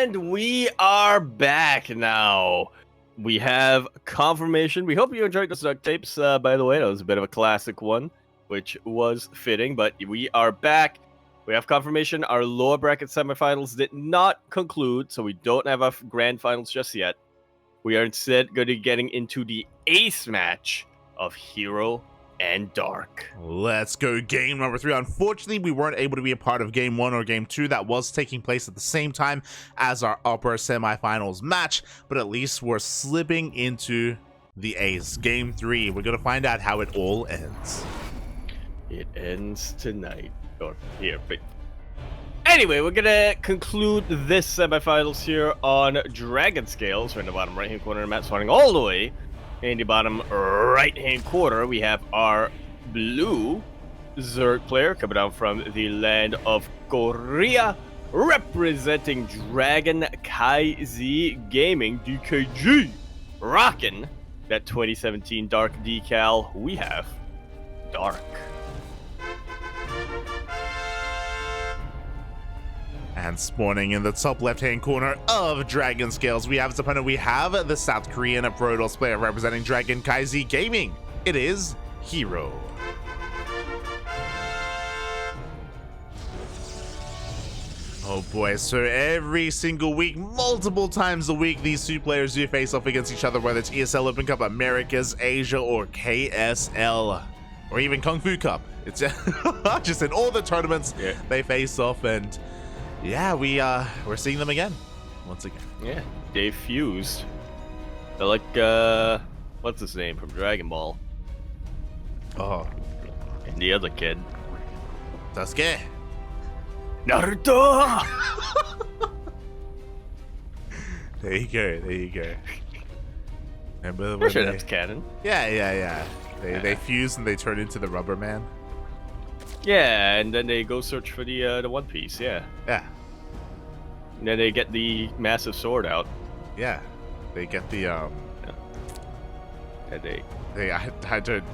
And we are back now. We have confirmation. We hope you enjoyed those duct tapes. By the way, that was a bit of a classic one, which was fitting, but we are back. We have confirmation. Our lower bracket semifinals did not conclude, so we don't have a grand finals just yet. We are instead going to be getting into the ace match of herO and Dark. Let's go game number 3. Unfortunately, we weren't able to be a part of game 1 or game 2 that was taking place at the same time as our upper semifinals match, but at least we're slipping into the ace. Game 3, we're going to find out how it all ends. It ends tonight. Or here, but anyway, we're going to conclude this semifinals here on Dragon Scales. We're in the bottom right-hand corner of the map, starting all the way. In the bottom right-hand corner, we have our blue Zerg player coming down from the land of Korea, representing CranKy Gaming, DKG, rocking that 2017 Dark decal. We have Dark. And spawning in the top left-hand corner of Dragon Scales, we have as opponent, we have the South Korean Protoss player representing CranKy Gaming. It is herO. Oh boy, so every single week, multiple times a week, these two players do face off against each other, whether it's ESL Open Cup Americas, Asia, or KSL, or even Kung Fu Cup. It's just in all the tournaments, they face off, and yeah, we're seeing them again, once again. Yeah, they fused. They're like, what's his name from Dragon Ball? Oh. And the other kid. Sasuke. Naruto! There you go, there you go. Remember I'm sure that's canon. Yeah. They fuse and they turn into the Rubber Man. Yeah, and then they go search for the One Piece, yeah. Yeah. And then they get the massive sword out. Yeah. They get the, And they had to...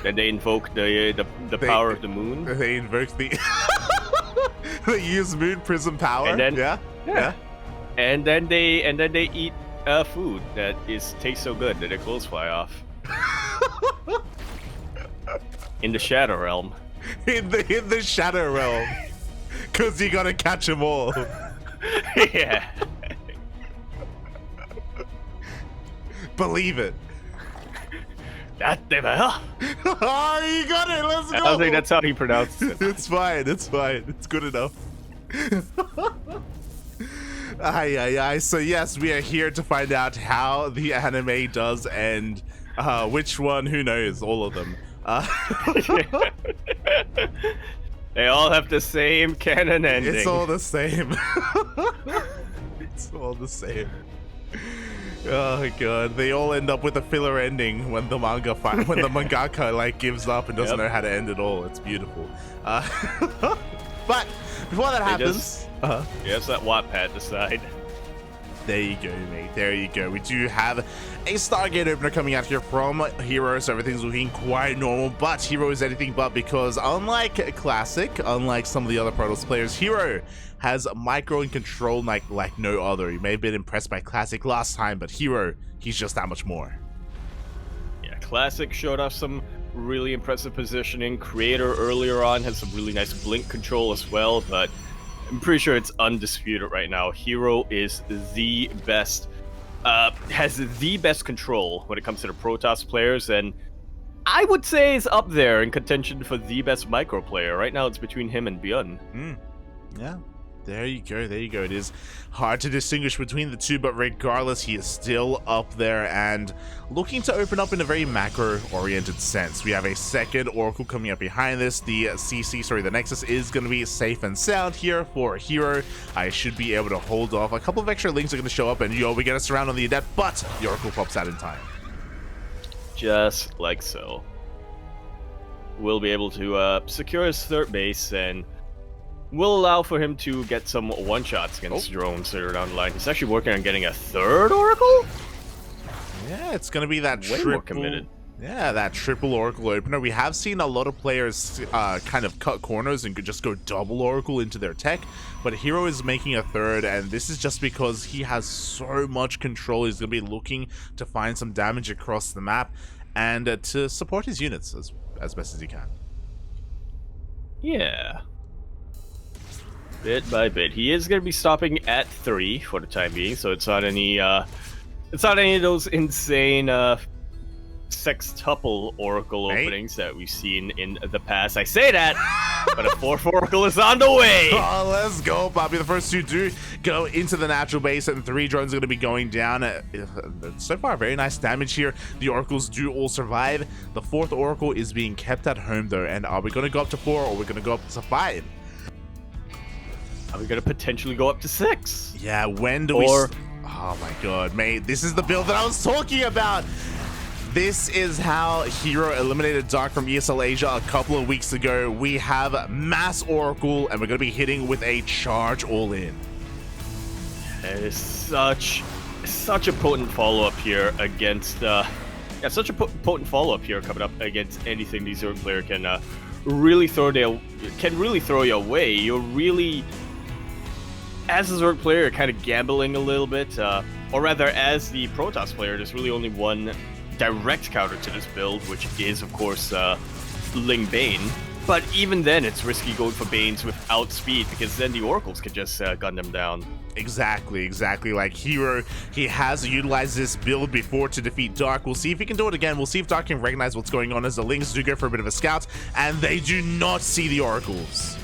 Then they invoke the power of the moon. They invoke the... They use moon prism power. And then, yeah. And then they eat food that tastes so good that their clothes fly off. In the Shadow Realm. In the Shadow Realm. Cause you gotta catch them all. Yeah. Believe it. That oh, you got it. Let's go. I don't think that's how he pronounces it. It's fine. It's fine. It's good enough. Aye. So yes, we are here to find out how the anime does end. Which one? Who knows? All of them. They all have the same canon ending. It's all the same. It's all the same. Oh god, they all end up with a filler ending when the mangaka like gives up and doesn't know how to end it all. It's beautiful. But before that happens, yes, that Wattpad decide. There you go, mate. There you go. We do have a Stargate opener coming out here from herO, so everything's looking quite normal, but herO is anything but, because unlike Classic, unlike some of the other Protoss players, herO has micro and control like no other. You may have been impressed by Classic last time, but herO, he's just that much more. Yeah, Classic showed off some really impressive positioning. Creator earlier on has some really nice blink control as well, but I'm pretty sure it's undisputed right now. herO is the best, has the best control when it comes to the Protoss players, and I would say is up there in contention for the best micro player. Right now it's between him and Bjorn. Yeah. There you go. It is hard to distinguish between the two, but regardless, he is still up there and looking to open up in a very macro-oriented sense. We have a second Oracle coming up behind this. The Nexus is going to be safe and sound here for herO. I should be able to hold off. A couple of extra links are going to show up, and we get us around on the Adept, but the Oracle pops out in time. Just like so. We'll be able to secure his third base, and will allow for him to get some one-shots against drones later down the line. He's actually working on getting a third Oracle? Yeah, it's going to be that way more committed. Yeah, that triple Oracle opener. We have seen a lot of players kind of cut corners and could just go double Oracle into their tech, but herO is making a third, and this is just because he has so much control. He's going to be looking to find some damage across the map and to support his units as best as he can. Yeah. Bit by bit. He is going to be stopping at 3 for the time being, so it's not any of those insane sextuple Oracle openings that we've seen in the past. I say that, but a 4th Oracle is on the way! Oh, let's go, Poppy. The first 2 do go into the natural base, and 3 drones are going to be going down. So far, very nice damage here. The Oracles do all survive. The 4th Oracle is being kept at home, though, and are we going to go up to 4 or are we going to go up to 5? Are we going to potentially go up to 6? Yeah, when do we... Oh my god, mate. This is the build that I was talking about. This is how herO eliminated Dark from ESL Asia a couple of weeks ago. We have mass Oracle, and we're going to be hitting with a charge all in. It is such a potent follow-up here against... such a potent follow-up here coming up against anything the Zerg player can really throw you away. You're really... As a Zerg player, you're kind of gambling a little bit, or rather, as the Protoss player, there's really only one direct counter to this build, which is, of course, Ling Bane. But even then, it's risky going for Banes without speed, because then the Oracles can just gun them down. Exactly. Like herO, he has utilized this build before to defeat Dark. We'll see if he can do it again. We'll see if Dark can recognize what's going on, as the Lings do go for a bit of a scout, and they do not see the Oracles.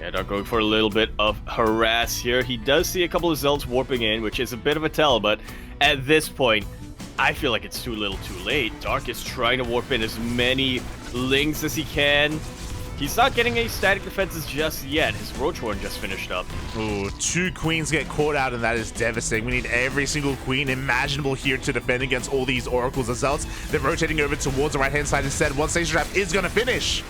Yeah, Dark going for a little bit of harass here. He does see a couple of Zelts warping in, which is a bit of a tell, but at this point, I feel like it's too little too late. Dark is trying to warp in as many Lings as he can. He's not getting any static defenses just yet. His Roach Horn just finished up. Ooh, 2 queens get caught out, and that is devastating. We need every single queen imaginable here to defend against all these Oracles and Zelts. They're rotating over towards the right-hand side instead. One station trap is going to finish.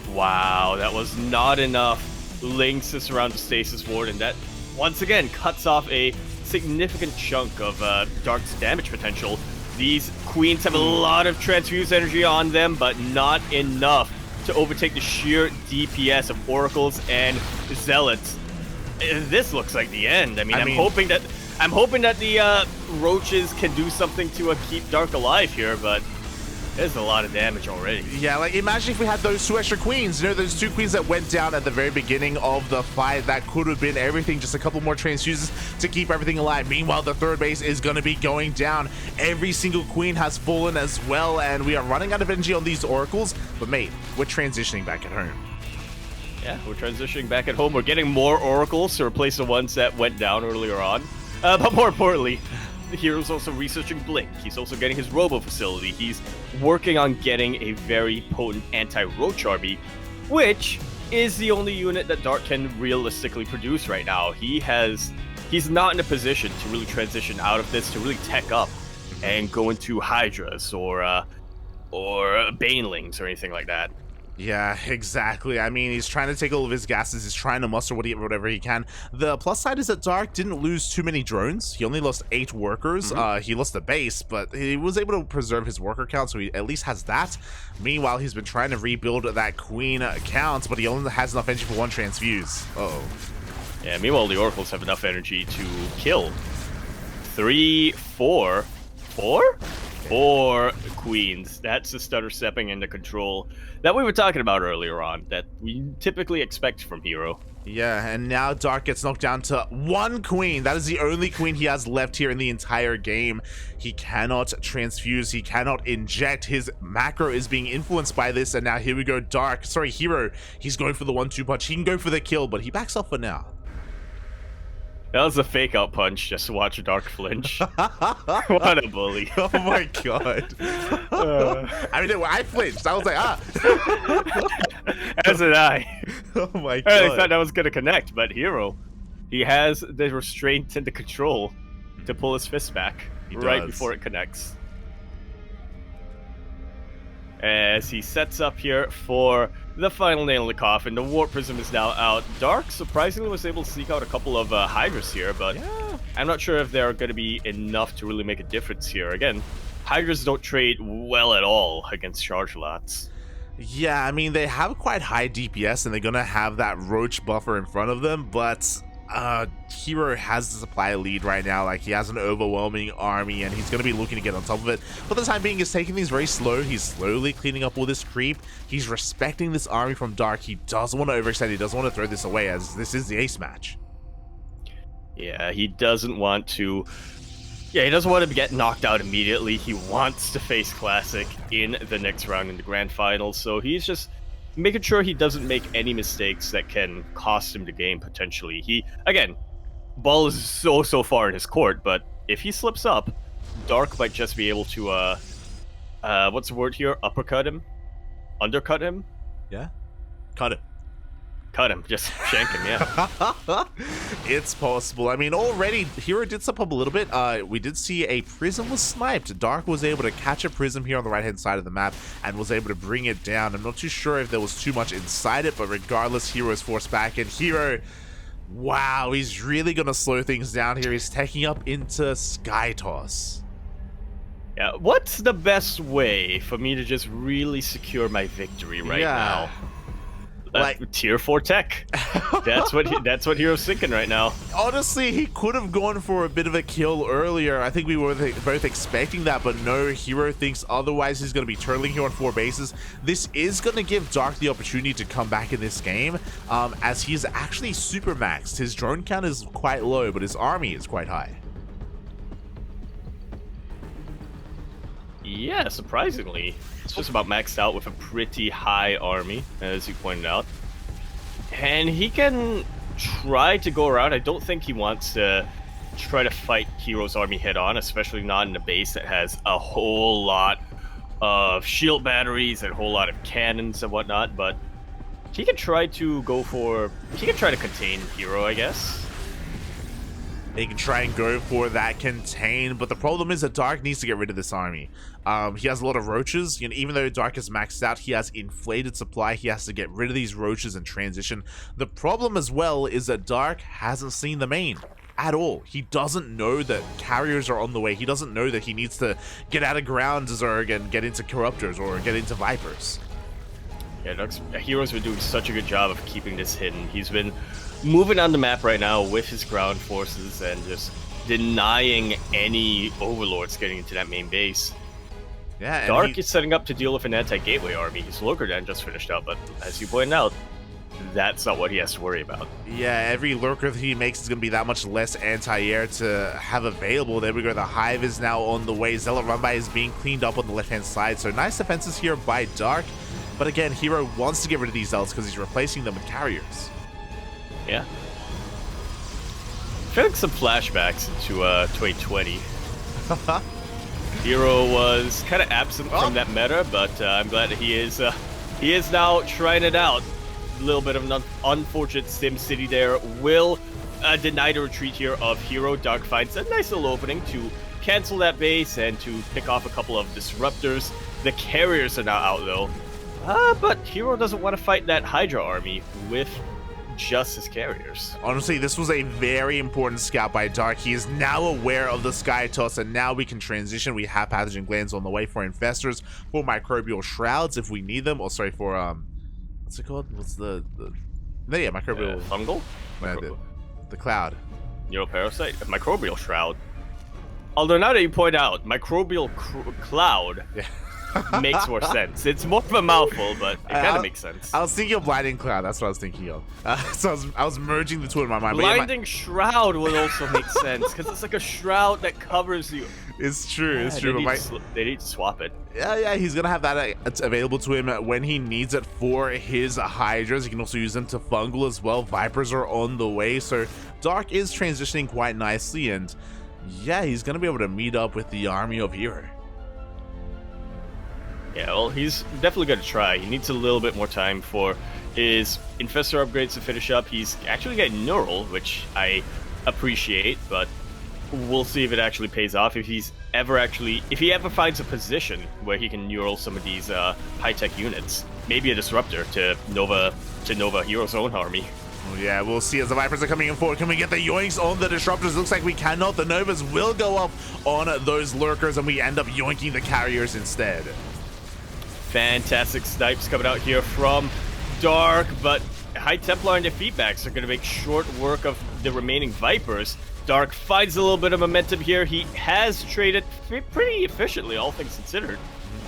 Wow, that was not enough Lings to surround the Stasis Ward, and that once again cuts off a significant chunk of Dark's damage potential. These queens have a lot of transfuse energy on them, but not enough to overtake the sheer DPS of Oracles and Zealots. This looks like the end. I mean, I'm hoping that the Roaches can do something to keep Dark alive here, but there's a lot of damage already. Yeah, like imagine if we had those 2 extra queens. You know, those 2 queens that went down at the very beginning of the fight. That could have been everything. Just a couple more transfuses to keep everything alive. Meanwhile, the 3rd base is going to be going down. Every single queen has fallen as well, and we are running out of energy on these Oracles. But mate, we're transitioning back at home. Yeah, we're transitioning back at home. We're getting more Oracles to replace the ones that went down earlier on. But more importantly, herO's also researching Blink. He's also getting his Robo facility. He's working on getting a very potent anti-Roach RB, which is the only unit that Dark can realistically produce right now. He's not in a position to really transition out of this, to really tech up and go into Hydras or Banelings or anything like that. Yeah, exactly. I mean, he's trying to take all of his gases. He's trying to muster whatever he can. The plus side is that Dark didn't lose too many drones. He only lost 8 workers. He lost the base, but he was able to preserve his worker count, so he at least has that. Meanwhile, he's been trying to rebuild that queen count, but he only has enough energy for 1 transfuse. Uh-oh. Yeah, meanwhile, the Oracles have enough energy to kill 4 queens. That's the stutter stepping into control that we were talking about earlier on, that we typically expect from herO. Yeah, and now Dark gets knocked down to 1 queen. That is the only queen he has left here in the entire game. He cannot transfuse. He cannot inject. His macro is being influenced by this, and now here we go. herO. He's going for the 1-2 punch. He can go for the kill, but he backs off for now. That was a fake out punch just to watch Dark flinch. What a bully. Oh my god. I mean, I flinched. I was like, As did I. Oh my god. I thought that was going to connect, but herO, he has the restraint and the control to pull his fist back right before it connects. As he sets up here for the final nail in the coffin. The Warp Prism is now out. Dark surprisingly was able to sneak out a couple of Hydras here, but yeah, I'm not sure if they're going to be enough to really make a difference here. Again, Hydras don't trade well at all against charge lots. Yeah, I mean, they have quite high DPS, and they're going to have that roach buffer in front of them, but herO has the supply lead right now. Like, he has an overwhelming army, and he's going to be looking to get on top of it. For the time being, he's taking things very slow. He's slowly cleaning up all this creep. He's respecting this army from Dark. He doesn't want to overextend. He doesn't want to throw this away, as this is the ace match. Yeah, he doesn't want to... Yeah, he doesn't want to get knocked out immediately. He wants to face Classic in the next round in the grand finals, so he's just making sure he doesn't make any mistakes that can cost him the game, potentially. He, again, ball is so far in his court, but if he slips up, Dark might just be able to, what's the word here? Uppercut him? Undercut him? Yeah? Cut it. Cut him, just shank him, yeah. It's possible. I mean, already, herO did step up a little bit. We did see a prism was sniped. Dark was able to catch a prism here on the right-hand side of the map and was able to bring it down. I'm not too sure if there was too much inside it, but regardless, herO is forced back, and herO, wow, he's really going to slow things down here. He's taking up into Sky Toss. Yeah, what's the best way for me to just really secure my victory right now? Like tier 4 tech. That's what herO's thinking right now. Honestly, he could have gone for a bit of a kill earlier. I think we were both expecting that, but no, herO thinks otherwise. He's going to be turtling here on 4 bases. This is going to give Dark the opportunity to come back in this game, as he's actually super maxed. His drone count is quite low, but his army is quite high. Yeah, surprisingly. It's just about maxed out with a pretty high army, as you pointed out. And he can try to go around. I don't think he wants to try to fight herO's army head-on, especially not in a base that has a whole lot of shield batteries and a whole lot of cannons and whatnot, but he can try to go for... He can try to contain herO, I guess. He can try and go for that contain, but the problem is that Dark needs to get rid of this army. He has a lot of roaches. You know, even though Dark is maxed out, he has inflated supply. He has to get rid of these roaches and transition. The problem as well is that Dark hasn't seen the main at all. He doesn't know that carriers are on the way. He doesn't know that he needs to get out of ground Zerg and get into Corruptors or get into Vipers. Yeah, herO's been doing such a good job of keeping this hidden. He's been moving on the map right now with his ground forces and just denying any overlords getting into that main base. Yeah, Dark is setting up to deal with an anti-gateway army. His Lurker just finished up, but as you pointed out, that's not what he has to worry about. Yeah, every Lurker that he makes is going to be that much less anti-air to have available. There we go. The Hive is now on the way. Zealot Run-By is being cleaned up on the left-hand side. So nice defenses here by Dark. But again, herO wants to get rid of these Zealots because he's replacing them with carriers. Yeah. Feeling some flashbacks into 2020. herO was kind of absent from that meta, but I'm glad that he is now trying it out. A little bit of an unfortunate Sim City there will deny the retreat here of herO. Dark finds a nice little opening to cancel that base and to pick off a couple of disruptors. The carriers are now out though. But herO doesn't want to fight that Hydra army with just his carriers. Honestly, this was a very important scout by Dark. He is now aware of the Sky Toss, and now we can transition. We have pathogen glands on the way for infestors, for microbial shrouds if we need them. Or sorry, for what's it called? What's the yeah, microbial fungal? The cloud. Neuroparasite? Microbial shroud. Although now that you point out, microbial cloud. Yeah. Makes more sense. It's more of a mouthful, but it kind of makes sense. I was thinking of Blinding Cloud. That's what I was thinking of. So I was merging the two in my mind. Blinding Shroud would also make sense, because it's like a shroud that covers you. It's true. It's true. They need to swap it. Yeah, he's going to have that available to him when he needs it for his Hydras. He can also use them to fungal as well. Vipers are on the way. So Dark is transitioning quite nicely. And yeah, he's going to be able to meet up with the army of herO. Yeah, well, he's definitely going to try. He needs a little bit more time for his Infestor upgrades to finish up. He's actually getting Neural, which I appreciate, but we'll see if it actually pays off. If he ever finds a position where he can Neural some of these high-tech units, maybe a Disruptor to Nova herO's own army. Oh yeah, we'll see as the Vipers are coming in forward. Can we get the yoinks on the Disruptors? Looks like we cannot. The Novas will go up on those Lurkers, and we end up yoinking the Carriers instead. Fantastic snipes coming out here from Dark, but High Templar and the feedbacks are going to make short work of the remaining Vipers. Dark finds a little bit of momentum here. He has traded pretty efficiently, all things considered.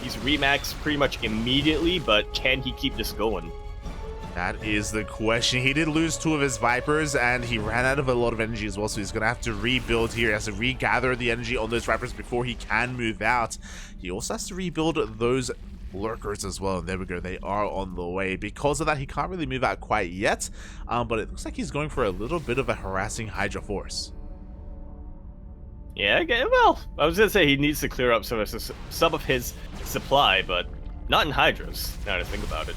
He's remaxed pretty much immediately, but can he keep this going? That is the question. He did lose 2 of his Vipers, and he ran out of a lot of energy as well, so he's going to have to rebuild here. He has to regather the energy on those Vipers before he can move out. He also has to rebuild those Lurkers as well, and there we go. They are on the way. Because of that, he can't really move out quite yet, but it looks like he's going for a little bit of a harassing Hydra force. Yeah, okay, well, I was going to say he needs to clear up some of his supply, but not in Hydras, now to think about it.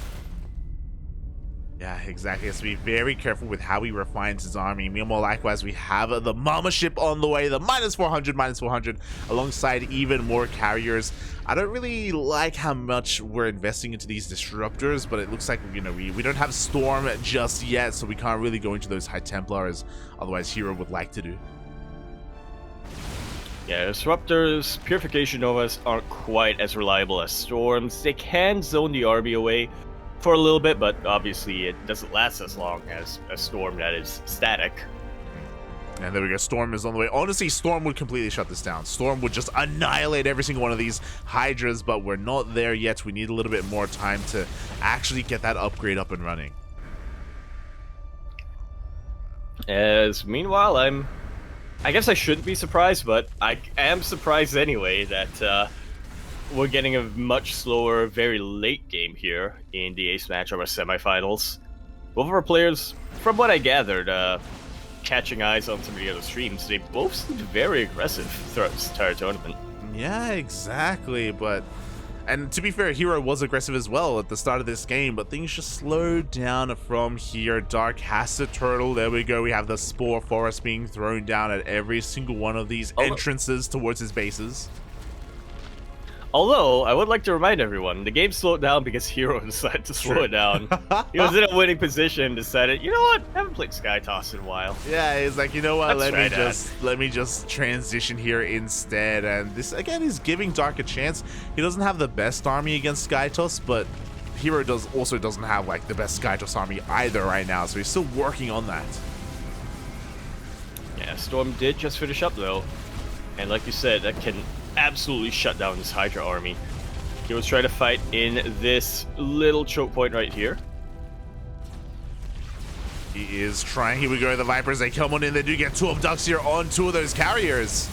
Yeah, exactly. He has to be very careful with how he refines his army. Meanwhile, likewise, we have the Mama ship on the way, the -400, alongside even more carriers. I don't really like how much we're investing into these Disruptors, but it looks like, you know, we don't have Storm just yet, so we can't really go into those High Templars, otherwise herO would like to do. Yeah, Disruptors, Purification Novas aren't quite as reliable as Storms. They can zone the army away for a little bit, but obviously it doesn't last as long as a Storm that is static. And there we go. Storm is on the way. Honestly, Storm would completely shut this down. Storm would just annihilate every single one of these Hydras, but we're not there yet. We need a little bit more time to actually get that upgrade up and running. As meanwhile, I guess I shouldn't be surprised, but I am surprised anyway that we're getting a much slower, very late game here in the ace match of our semifinals. Both of our players, from what I gathered, catching eyes on some of the other streams, they both seemed very aggressive throughout this entire tournament. Yeah, exactly, and to be fair, herO was aggressive as well at the start of this game, but things just slowed down from here. Dark has to turtle. There we go. We have the Spore Forest being thrown down at every single one of these entrances towards his bases. Although, I would like to remind everyone, the game slowed down because herO decided to slow it down. He was in a winning position, decided, you know what, I haven't played SkyToss in a while. Yeah, he's like, you know what, let me just transition here instead. And this, again, is giving Dark a chance. He doesn't have the best army against SkyToss, but herO also doesn't have, like, the best SkyToss army either right now, so he's still working on that. Yeah, Storm did just finish up, though. And like you said, that can absolutely shut down this Hydra army. He was trying to fight in this little choke point right here. He is trying. Here we go. The Vipers, they come on in. They do get 2 abducts here on 2 of those carriers.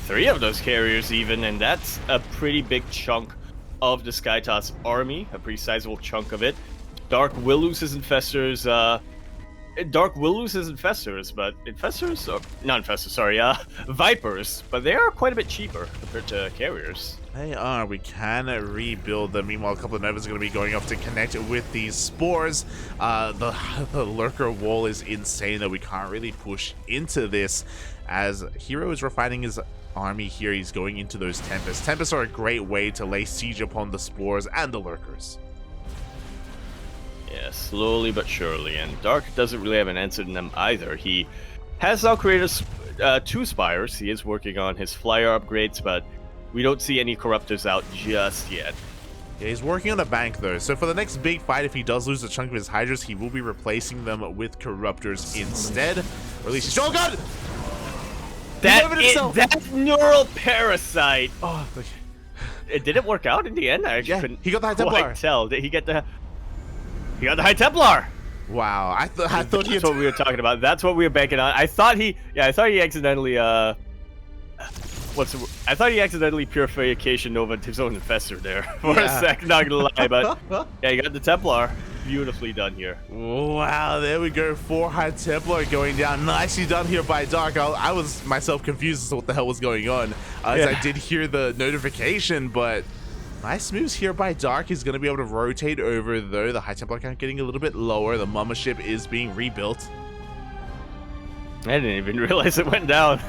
3 of those carriers even, and that's a pretty big chunk of the SkyToss army, a pretty sizable chunk of it. Dark will lose his Infestors, but Vipers, but they are quite a bit cheaper compared to carriers. They are. We can rebuild them. Meanwhile, a couple of Novas are going to be going off to connect with these Spores. The Lurker wall is insane, though. We can't really push into this as herO is refining his army here. He's going into those Tempests. Tempests are a great way to lay siege upon the Spores and the Lurkers. Yeah, slowly but surely, and Dark doesn't really have an answer in them either. He has now created 2 Spires. He is working on his flyer upgrades, but we don't see any Corruptors out just yet. Yeah, he's working on a bank, though, so for the next big fight, if he does lose a chunk of his Hydras, he will be replacing them with Corruptors instead. Or at least he's... Oh, God! That neural parasite! Oh, okay. It didn't work out in the end. I actually couldn't he got the High Templar. Quite tell. Did he get the... He got the High Templar! Wow, I thought that's what we were talking about. That's what we were banking on. I thought he accidentally, I thought he accidentally Purification Nova his own Infestor there for a sec, not gonna lie, but yeah, he got the Templar. Beautifully done here. Wow, there we go. 4 High Templar going down. Nicely done here by Dark. I was myself confused as to what the hell was going on, as I did hear the notification, but nice moves here by Dark. He's going to be able to rotate over, though. The High Templar count getting a little bit lower. The Mama ship is being rebuilt. I didn't even realize it went down.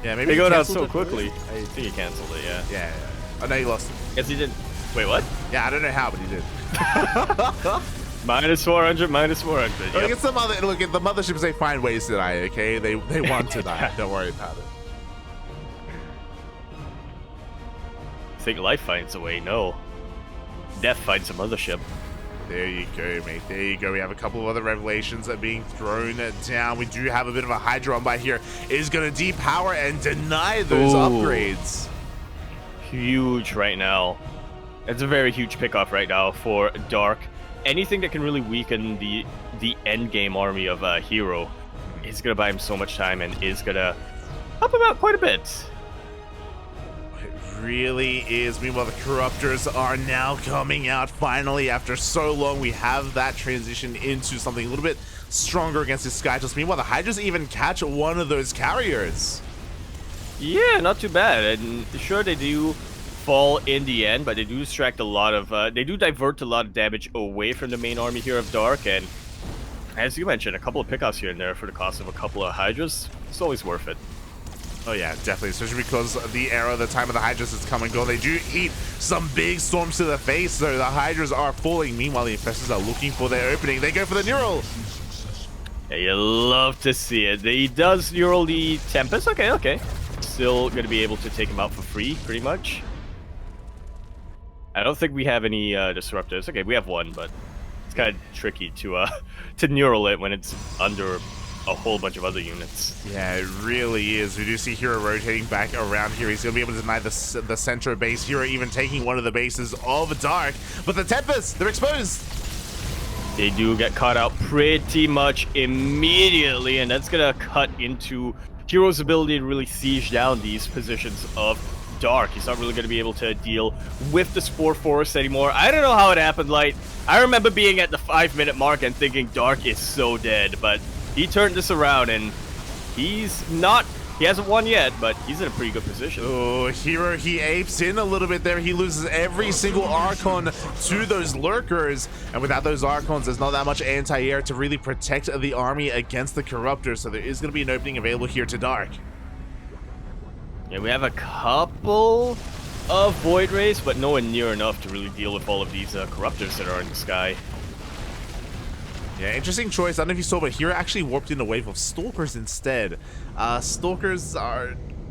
Yeah, maybe they go down so quickly. I think he canceled it, Yeah. Oh, no, he lost it. Yes, he did. Wait, what? Yeah, I don't know how, but he did. Minus 400, minus 400. Look Yep. at look at the motherships. They find ways to die. Okay, they want to die. Don't worry about it. Think life finds a way? No. Death finds a mothership. There you go, mate. There you go. We have a couple of other revelations that are being thrown down. We do have a bit of a Hydra on by here. Is going to depower and deny those upgrades. Huge right now. It's a very huge pickoff right now for Dark. Anything that can really weaken the end game army of herO is going to buy him so much time and is going to help him out quite a bit. Really is. Meanwhile, the Corruptors are now coming out finally after so long. We have that transition into something a little bit stronger against this Skytoss. Meanwhile, the Hydras even catch one of those carriers. Yeah, not too bad. And sure, they do fall in the end, but they do distract a lot of they do divert a lot of damage away from the main army here of Dark. And as you mentioned, a couple of pickoffs here and there for the cost of a couple of Hydras, it's always worth it. Oh yeah, definitely, especially because the era, the time of the Hydras is come and go. They do eat some big storms to the face, so the Hydras are falling. Meanwhile, the Infestors are looking for their opening. They go for the Neural. Yeah, you love to see it. He does Neural the Tempest. Okay. Still going to be able to take him out for free, pretty much. I don't think we have any Disruptors. Okay, we have one, but it's kind of tricky to Neural it when it's under a whole bunch of other units. Yeah, it really is. We do see herO rotating back around here. He's going to be able to deny the center base. herO even taking one of the bases of Dark. But the Tempest, they're exposed. They do get caught out pretty much immediately, and that's going to cut into herO's ability to really siege down these positions of Dark. He's not really going to be able to deal with the Spore Forest anymore. I don't know how it happened, Light. I remember being at the 5-minute mark and thinking Dark is so dead, but he turned this around, and he hasn't won yet, but he's in a pretty good position. Oh, herO, he apes in a little bit there. He loses every single Archon to those Lurkers, and without those Archons, there's not that much anti-air to really protect the army against the Corruptors, so there is going to be an opening available here to Dark. Yeah, we have a couple of Void Rays, but nowhere near enough to really deal with all of these Corruptors that are in the sky. Yeah, interesting choice. I don't know if you saw, but herO actually warped in a wave of Stalkers instead. Stalkers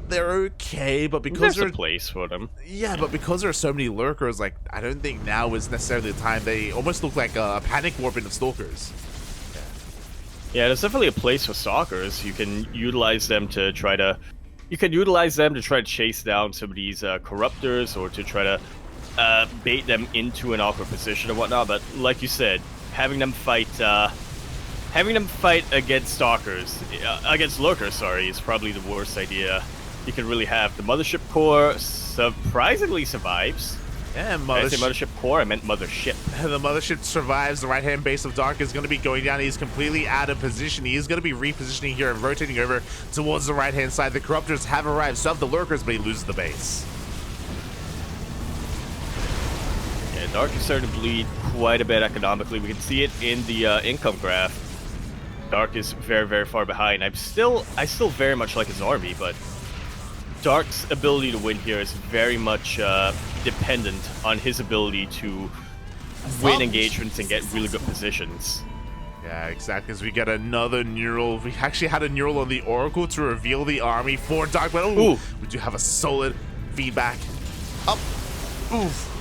they're okay, but because there's a place for them. Yeah, but because there are so many Lurkers, like, I don't think now is necessarily the time. They almost look like a panic warping of Stalkers. Yeah, there's definitely a place for Stalkers. You can utilize them to try to chase down some of these Corruptors, or to try to bait them into an awkward position or whatnot. But like you said, having them fight against Stalkers, against Lurkers, sorry, is probably the worst idea you can really have. The Mothership Core surprisingly survives. Yeah, I say Mothership Core, I meant Mothership. The Mothership survives. The right-hand base of Dark is going to be going down. He's completely out of position. He is going to be repositioning here and rotating over towards the right-hand side. The Corruptors have arrived. So have the Lurkers, but he loses the base. Yeah, Dark is starting to bleed quite a bit economically. We can see it in the income graph. Dark is very, very far behind. I still very much like his army, but Dark's ability to win here is very much dependent on his ability to win engagements and get really good positions. Yeah, exactly. As we get another Neural. We actually had a Neural on the Oracle to reveal the army for Dark, but we do have a solid feedback. Up. Oof.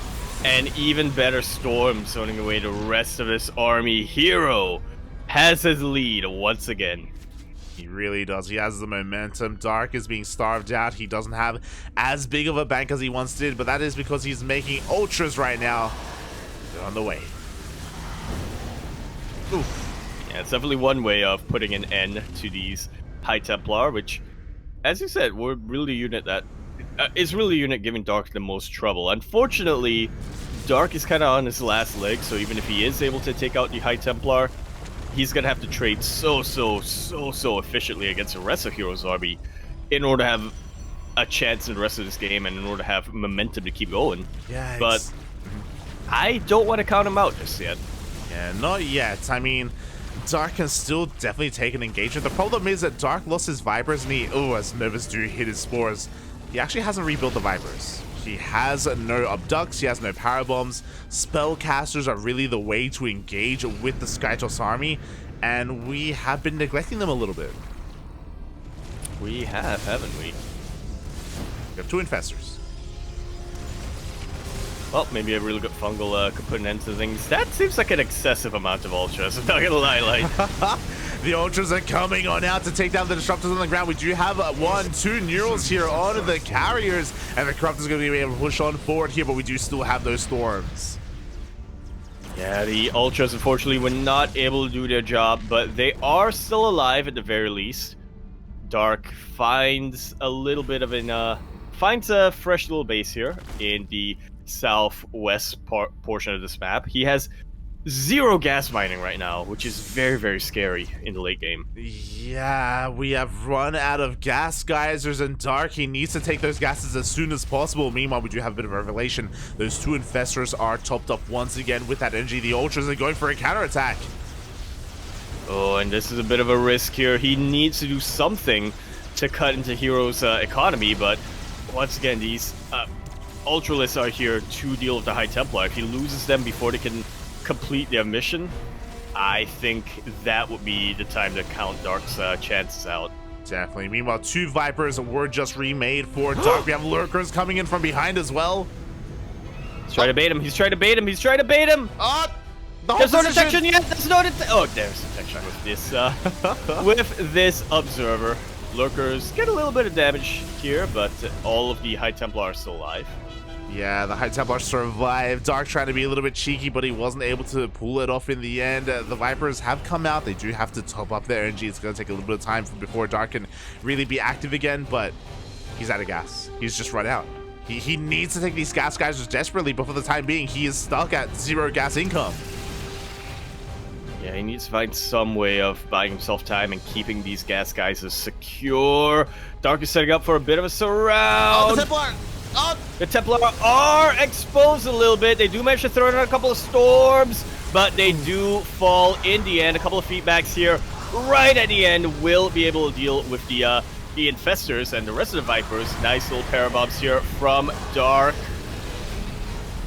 And even better Storm zoning away the rest of this army. herO has his lead once again. He really does. He has the momentum. Dark is being starved out. He doesn't have as big of a bank as he once did, but that is because he's making ultras right now. They're on the way. Oof. Yeah, it's definitely one way of putting an end to these High Templar, which, as you said, we're really the unit that is really the unit giving Dark the most trouble. Unfortunately, Dark is kind of on his last leg, so even if he is able to take out the High Templar, he's going to have to trade so efficiently against the rest of herO's army in order to have a chance in the rest of this game and in order to have momentum to keep going. Yeah, but I don't want to count him out just yet. Yeah, not yet. I mean, Dark can still definitely take an engagement. The problem is that Dark lost his Vipers, and as Novus do hit his Spores, he actually hasn't rebuilt the Vipers. He has no abducts, he has no power bombs. Spellcasters are really the way to engage with the Skytoss army, and we have been neglecting them a little bit. We have, haven't we? We have 2 infestors. Well, maybe a really good fungal could put an end to things. That seems like an excessive amount of ultras, I'm not gonna lie, like. The ultras are coming on out to take down the disruptors on the ground. We do have 1, 2 neurals here on the carriers, and the corruptors are going to be able to push on forward here, but we do still have those storms. Yeah, the ultras unfortunately were not able to do their job, but they are still alive at the very least. Dark finds a little bit of an finds a fresh little base here in the southwest portion of this map. He has 0 gas mining right now, which is very, very scary in the late game. Yeah, we have run out of gas geysers, and Dark, he needs to take those gases as soon as possible. Meanwhile, we do have a bit of a revelation. Those 2 infestors are topped up once again with that energy. The ultras are going for a counterattack. Oh, and this is a bit of a risk here. He needs to do something to cut into herO's economy, but once again, these Ultralists are here to deal with the High Templar. If he loses them before they can complete their mission, I think that would be the time to count Dark's chances out. Definitely. Meanwhile, 2 Vipers were just remade for Dark. We have Lurkers coming in from behind as well. He's trying to bait him. He's trying to bait him. He's trying to bait him. There's no detection yet. There's no detection. Oh, there's detection with this. With this observer. Lurkers get a little bit of damage here, but all of the High Templar are still alive. Yeah, the High Templar survived. Dark trying to be a little bit cheeky, but he wasn't able to pull it off in the end. The Vipers have come out. They do have to top up their energy. It's going to take a little bit of time before Dark can really be active again, but he's out of gas. He's just run out. He needs to take these gas guys desperately, but for the time being, he is stuck at 0 gas income. Yeah, he needs to find some way of buying himself time and keeping these gas guys secure. Dark is setting up for a bit of a surround. Oh, the Templar! Oh. The Templar are exposed a little bit. They do manage to throw in a couple of storms, but they do fall in the end. A couple of feedbacks here right at the end will be able to deal with the infestors and the rest of the Vipers. Nice little pair of bombs here from Dark.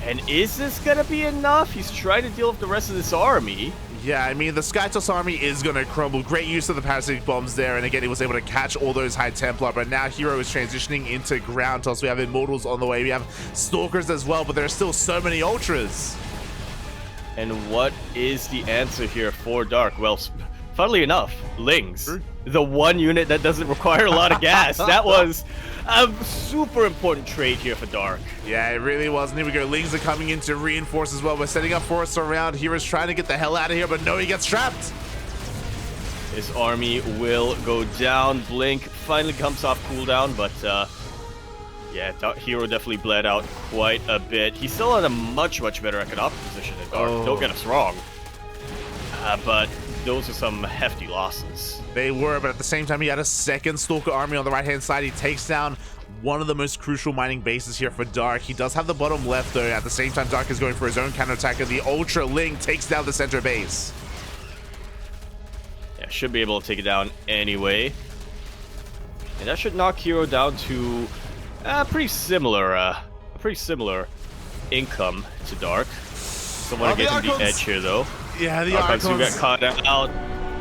And is this gonna be enough? He's trying to deal with the rest of this army. Yeah, I mean, the Skytoss army is going to crumble. Great use of the parasitic bombs there, and again, he was able to catch all those High Templar, but now herO is transitioning into ground toss. We have Immortals on the way. We have Stalkers as well, but there are still so many Ultras. And what is the answer here for Dark? Well, funnily enough, Lings. The one unit that doesn't require a lot of gas. That was a super important trade here for Dark. Yeah, it really was. And here we go. Lings are coming in to reinforce as well. We're setting up for a surround. hero's trying to get the hell out of here, but no, he gets trapped. His army will go down. Blink finally comes off cooldown, but yeah, herO definitely bled out quite a bit. He's still in a much, much better economic position than Dark. Oh. Don't get us wrong. But those are some hefty losses. They were, but at the same time, he had a second Stalker army on the right-hand side. He takes down one of the most crucial mining bases here for Dark. He does have the bottom left, though. At the same time, Dark is going for his own counterattack, and the Ultra Ling takes down the center base. Yeah, should be able to take it down anyway. And that should knock herO down to a pretty similar income to Dark. Don't want to get him the edge here, though. Yeah, the Archons do Archons get caught out,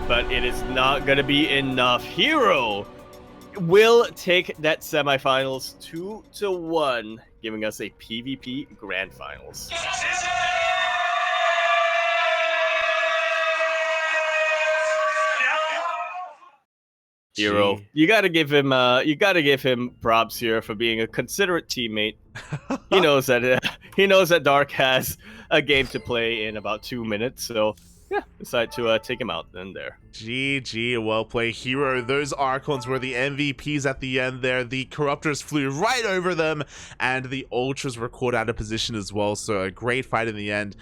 but it is not going to be enough. herO will take that semifinals 2-1, giving us a PvP Grand Finals. herO, you gotta give him props here for being a considerate teammate. He knows that Dark has a game to play in about 2 minutes, so yeah, decide to take him out then there. GG, well played, herO. Those Archons were the MVPs at the end there. The Corruptors flew right over them, and the Ultras were caught out of position as well, so a great fight in the end.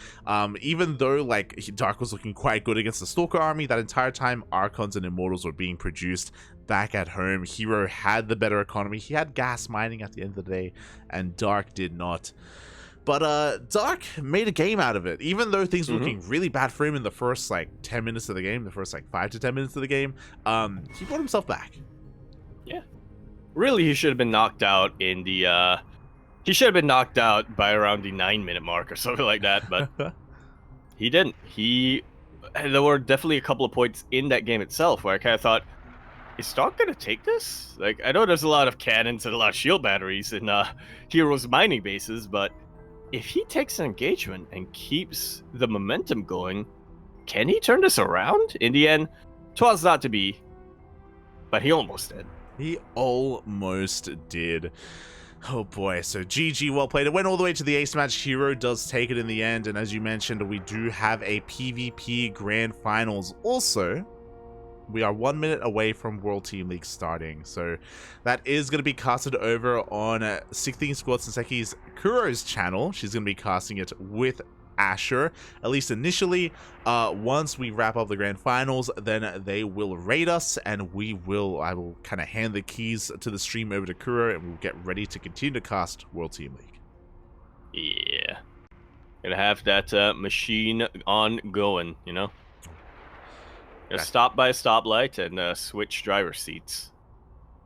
Even though, like, Dark was looking quite good against the Stalker army, that entire time, Archons and Immortals were being produced back at home. herO had the better economy. He had gas mining at the end of the day, and Dark did not. But Dark made a game out of it, even though things were looking really bad for him in the first, like, 10 minutes of the game, the first, like, 5 to 10 minutes of the game. He brought himself back. Yeah. Really, he should have been knocked out in the He should have been knocked out by around the 9-minute mark or something like that, but he didn't. There were definitely a couple of points in that game itself where I kind of thought, is Stark gonna take this? Like, I know there's a lot of cannons and a lot of shield batteries in herO's mining bases, but if he takes an engagement and keeps the momentum going, can he turn this around? In the end, 'twas not to be, but he almost did. He almost did. Oh boy, so GG, well played. It went all the way to the ace match. herO does take it in the end, and as you mentioned, we do have a PvP Grand Finals. Also, we are 1 minute away from World Team League starting, so that is going to be casted over on 16 Squad Senseki's Kuro's channel. She's going to be casting it with Asher, at least initially. Once we wrap up the Grand Finals, then they will raid us, and I will kind of hand the keys to the stream over to Kuro, and we'll get ready to continue to cast World Team League. Yeah. Gonna have that machine on going, you know? Gonna stop by a stoplight and switch driver seats.